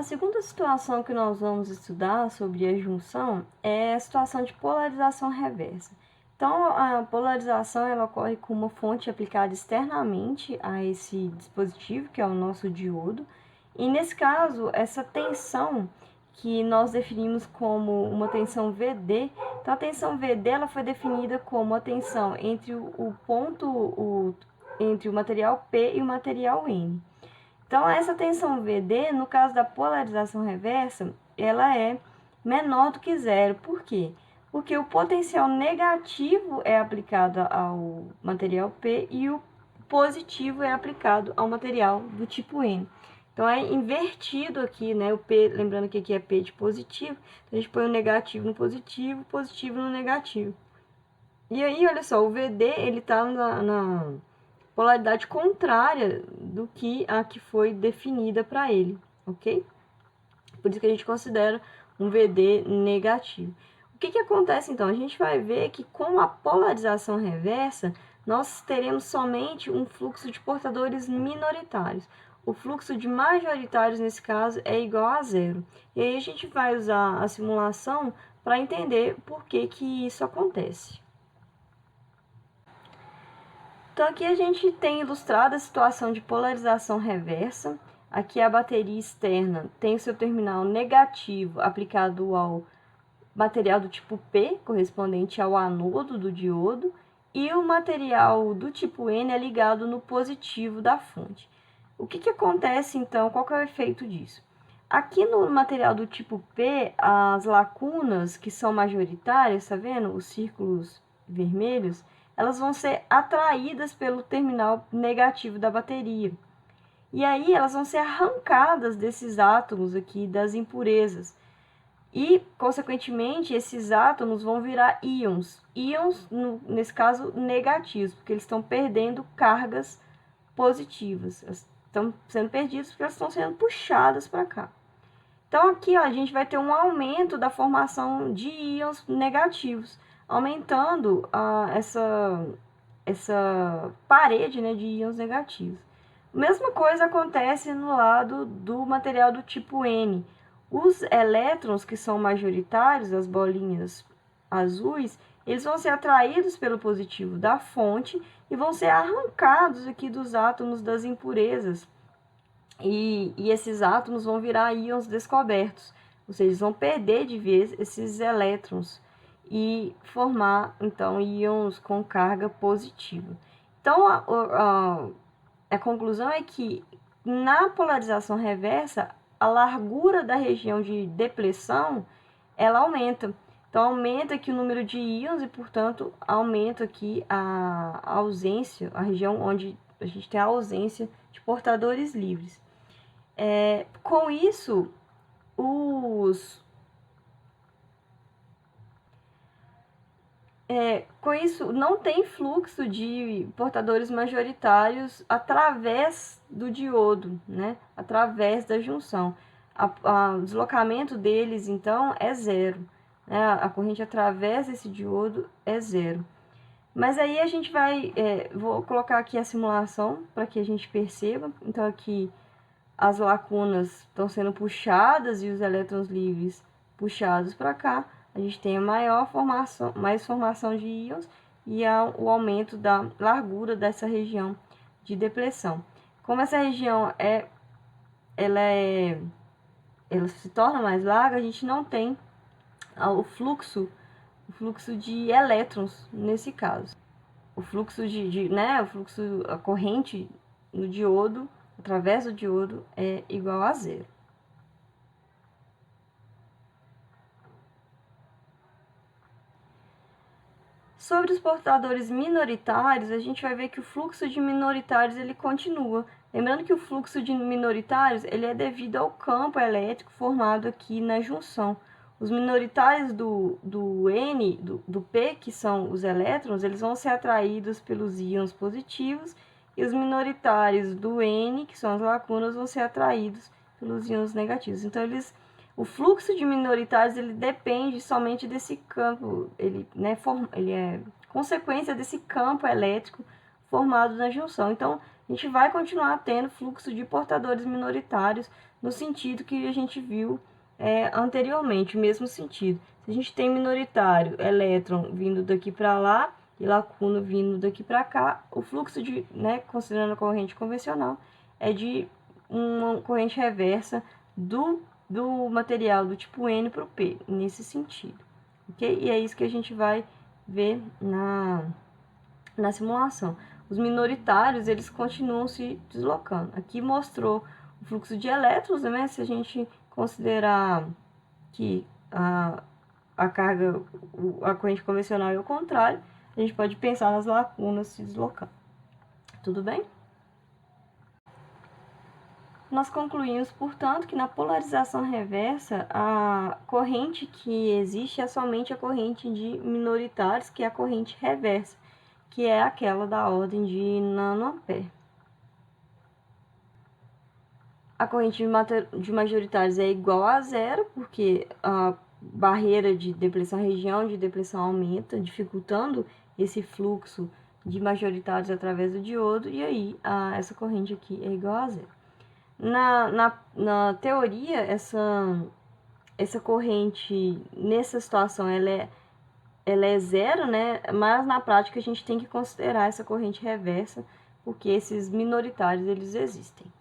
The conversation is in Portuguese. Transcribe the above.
A segunda situação que nós vamos estudar sobre a junção é a situação de polarização reversa. Então, a polarização ela ocorre com uma fonte aplicada externamente a esse dispositivo, que é o nosso diodo, e nesse caso, essa tensão que nós definimos como uma tensão VD, então a tensão VD ela foi definida como a tensão entre entre o material P e o material N. Então, essa tensão VD, no caso da polarização reversa, ela é menor do que zero. Por quê? Porque o potencial negativo é aplicado ao material P e o positivo é aplicado ao material do tipo N. Então, é invertido aqui, né? O P, lembrando que aqui é P de positivo, então a gente põe o negativo no positivo, o positivo no negativo. E aí, olha só, o VD, ele está na polaridade contrária do que a que foi definida para ele, ok? Por isso que a gente considera um VD negativo. O que acontece então? A gente vai ver que com a polarização reversa, nós teremos somente um fluxo de portadores minoritários. O fluxo de majoritários, nesse caso, é igual a zero. E aí a gente vai usar a simulação para entender por que isso acontece. Então, aqui a gente tem ilustrado a situação de polarização reversa. Aqui a bateria externa tem o seu terminal negativo aplicado ao material do tipo P, correspondente ao anodo do diodo, e o material do tipo N é ligado no positivo da fonte. O que acontece, então? Qual que é o efeito disso? Aqui no material do tipo P, as lacunas que são majoritárias, tá vendo? Os círculos vermelhos, elas vão ser atraídas pelo terminal negativo da bateria. E aí elas vão ser arrancadas desses átomos aqui das impurezas. E, consequentemente, esses átomos vão virar íons. Íons, nesse caso, negativos, porque eles estão perdendo cargas positivas. Elas estão sendo perdidas porque elas estão sendo puxadas para cá. Então, aqui ó, a gente vai ter um aumento da formação de íons negativos, aumentando essa parede, né, de íons negativos. A mesma coisa acontece no lado do material do tipo N. Os elétrons que são majoritários, as bolinhas azuis, eles vão ser atraídos pelo positivo da fonte e vão ser arrancados aqui dos átomos das impurezas. E esses átomos vão virar íons descobertos, ou seja, eles vão perder de vez esses elétrons e formar, então, íons com carga positiva. Então, a conclusão é que, na polarização reversa, a largura da região de depleção, ela aumenta. Então, aumenta aqui o número de íons e, portanto, aumenta aqui a ausência, a região onde a gente tem a ausência de portadores livres. Com isso, não tem fluxo de portadores majoritários através do diodo, né? Através da junção. O deslocamento deles, então, é zero. Né? A corrente através desse diodo é zero. Mas aí a gente vai... vou colocar aqui a simulação para que a gente perceba. Então, aqui as lacunas estão sendo puxadas e os elétrons livres puxados para cá. A gente tem mais formação de íons e o aumento da largura dessa região de depleção. Como essa região ela se torna mais larga, a gente não tem o fluxo de elétrons nesse caso. O fluxo a corrente no diodo, através do diodo, é igual a zero. Sobre os portadores minoritários, a gente vai ver que o fluxo de minoritários ele continua. Lembrando que o fluxo de minoritários ele é devido ao campo elétrico formado aqui na junção. Os minoritários do N, do P, que são os elétrons, eles vão ser atraídos pelos íons positivos, e os minoritários do N, que são as lacunas, vão ser atraídos pelos íons negativos. Então, o fluxo de minoritários ele depende somente desse campo, ele é consequência desse campo elétrico formado na junção. Então, a gente vai continuar tendo fluxo de portadores minoritários no sentido que a gente viu anteriormente, o mesmo sentido. Se a gente tem minoritário, elétron vindo daqui para lá e lacuna vindo daqui para cá, o fluxo de, considerando a corrente convencional, é de uma corrente reversa do material do tipo N para o P, nesse sentido, ok? E é isso que a gente vai ver na simulação. Os minoritários, eles continuam se deslocando. Aqui mostrou o fluxo de elétrons, né? Se a gente considerar que a carga, a corrente convencional é o contrário, a gente pode pensar nas lacunas se deslocando. Tudo bem? Nós concluímos, portanto, que na polarização reversa, a corrente que existe é somente a corrente de minoritários, que é a corrente reversa, que é aquela da ordem de nanoampere. A corrente de majoritários é igual a zero, porque a barreira de depressão, a região de depressão aumenta, dificultando esse fluxo de majoritários através do diodo, e aí essa corrente aqui é igual a zero. Na teoria, essa corrente, nessa situação, ela é zero, né? Mas na prática a gente tem que considerar essa corrente reversa, porque esses minoritários, eles existem.